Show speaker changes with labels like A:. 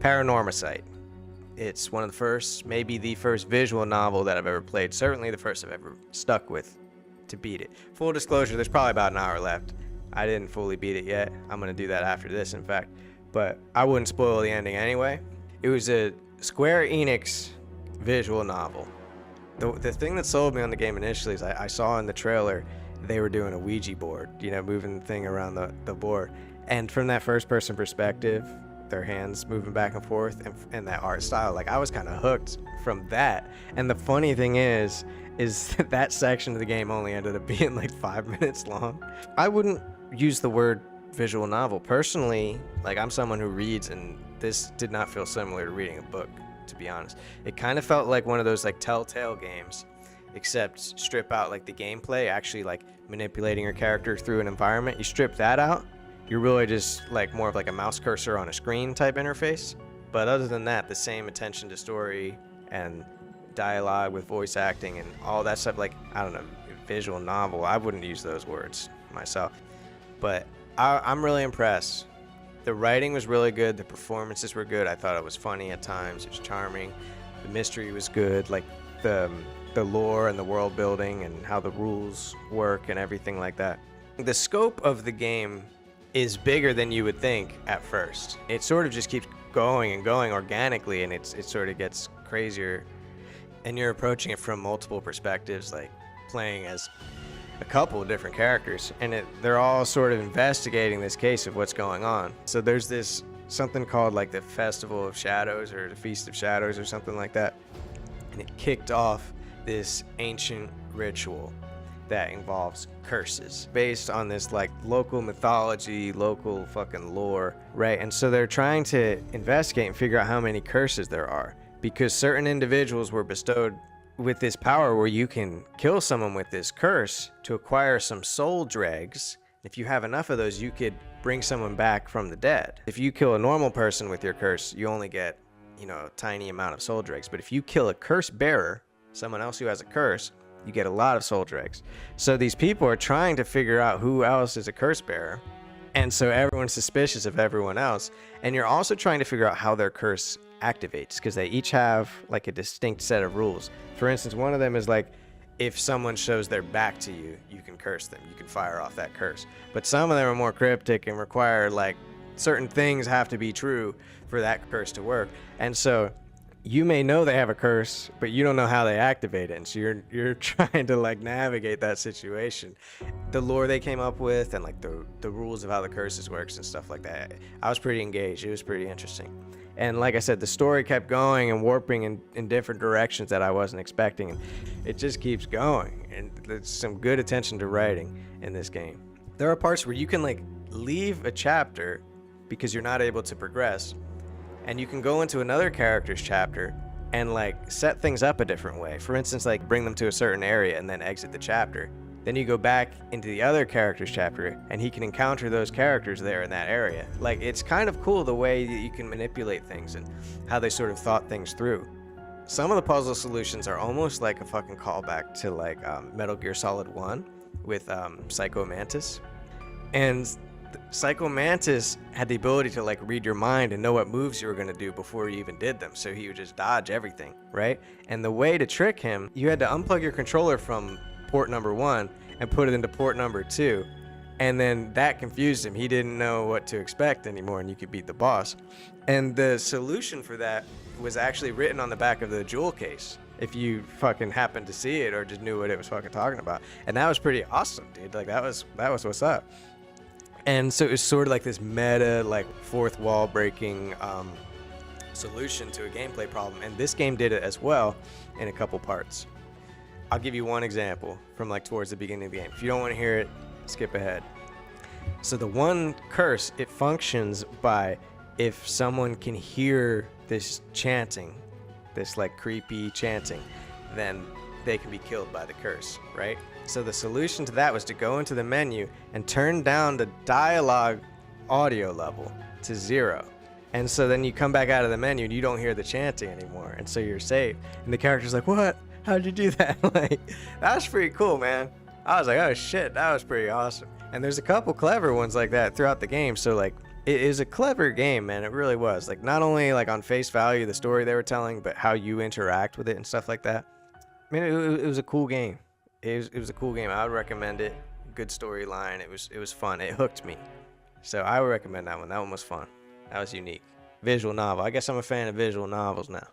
A: Paranormasight. It's one of the first, maybe the first visual novel that I've ever played. Certainly the first I've ever stuck with to beat it. Full disclosure, there's probably about an hour left. I didn't fully beat it yet. I'm going to do that after this, in fact. But I wouldn't spoil the ending anyway. It was a Square Enix visual novel. The thing that sold me on the game initially is I saw in the trailer they were doing a Ouija board, you know, moving the thing around the board. And from that first person perspective, their hands moving back and forth, and that art style, like I was kind of hooked from that. And the funny thing is that section of the game only ended up being like 5 minutes long. I wouldn't use the word visual novel. Personally, like I'm someone who reads, and this did not feel similar to reading a book, to be honest. It kind of felt like one of those like Telltale games, except strip out like the gameplay, actually like manipulating your character through an environment. You strip that out, you're really just like more of like a mouse cursor on a screen type interface. But other than that, the same attention to story and dialogue with voice acting and all that stuff, like, I don't know, visual novel, I wouldn't use those words myself. But I'm really impressed. The writing was really good, the performances were good, I thought it was funny at times, it was charming, the mystery was good, like the lore and the world building and how the rules work and everything like that. The scope of the game is bigger than you would think at first. It sort of just keeps going and going organically, and it sort of gets crazier, and you're approaching it from multiple perspectives, like playing as a couple of different characters, and they're all sort of investigating this case of what's going on. So there's this something called like the Festival of Shadows or the Feast of Shadows or something like that, and it kicked off this ancient ritual that involves curses based on this like local mythology, local fucking lore, right? And so they're trying to investigate and figure out how many curses there are, because certain individuals were bestowed with this power where you can kill someone with this curse to acquire some soul dregs. If you have enough of those, you could bring someone back from the dead. If you kill a normal person with your curse, you only get, you know, a tiny amount of soul dregs. But if you kill a curse bearer, someone else who has a curse, you get a lot of soul dregs. So these people are trying to figure out who else is a curse bearer, and so everyone's suspicious of everyone else. And you're also trying to figure out how their curse activates, because they each have like a distinct set of rules. For instance, one of them is like, if someone shows their back to you, you can curse them, you can fire off that curse. But some of them are more cryptic and require like certain things have to be true for that curse to work. And so you may know they have a curse, but you don't know how they activate it, and so you're trying to like navigate that situation. The lore they came up with and like the rules of how the curses works and stuff like that, I was pretty engaged. It was pretty interesting. And like I said, the story kept going and warping in different directions that I wasn't expecting, and it just keeps going. And there's some good attention to writing in this game. There are parts where you can like leave a chapter because you're not able to progress, and you can go into another character's chapter and like set things up a different way. For instance, like bring them to a certain area and then exit the chapter. Then you go back into the other character's chapter and he can encounter those characters there in that area. Like, it's kind of cool the way that you can manipulate things and how they sort of thought things through. Some of the puzzle solutions are almost like a fucking callback to like Metal Gear Solid 1 with Psycho Mantis. And Psycho Mantis had the ability to like read your mind and know what moves you were going to do before you even did them, so he would just dodge everything, right? And the way to trick him, you had to unplug your controller from port number 1 and put it into port number 2, and then that confused him. He didn't know what to expect anymore, and you could beat the boss. And the solution for that was actually written on the back of the jewel case, if you fucking happened to see it or just knew what it was fucking talking about. And that was pretty awesome, dude. Like, that was what's up. And so it was sort of like this meta, like fourth wall breaking solution to a gameplay problem. And this game did it as well in a couple parts. I'll give you one example from like towards the beginning of the game. If you don't want to hear it, skip ahead. So the one curse, it functions by if someone can hear this chanting, this like creepy chanting, then they can be killed by the curse, right? So the solution to that was to go into the menu and turn down the dialogue audio level to 0. And so then you come back out of the menu and you don't hear the chanting anymore, and so you're safe. And the character's like, what? How'd you do that? Like, that was pretty cool, man. I was like, oh shit, that was pretty awesome. And there's a couple clever ones like that throughout the game. So like, It is a clever game, man. It really was. Like, not only like on face value, the story they were telling, but how you interact with it and stuff like that. I mean, it was a cool game. It was a cool game. I would recommend it. Good storyline. It was fun. It hooked me. So I would recommend that one. That one was fun. That was unique. Visual novel. I guess I'm a fan of visual novels now.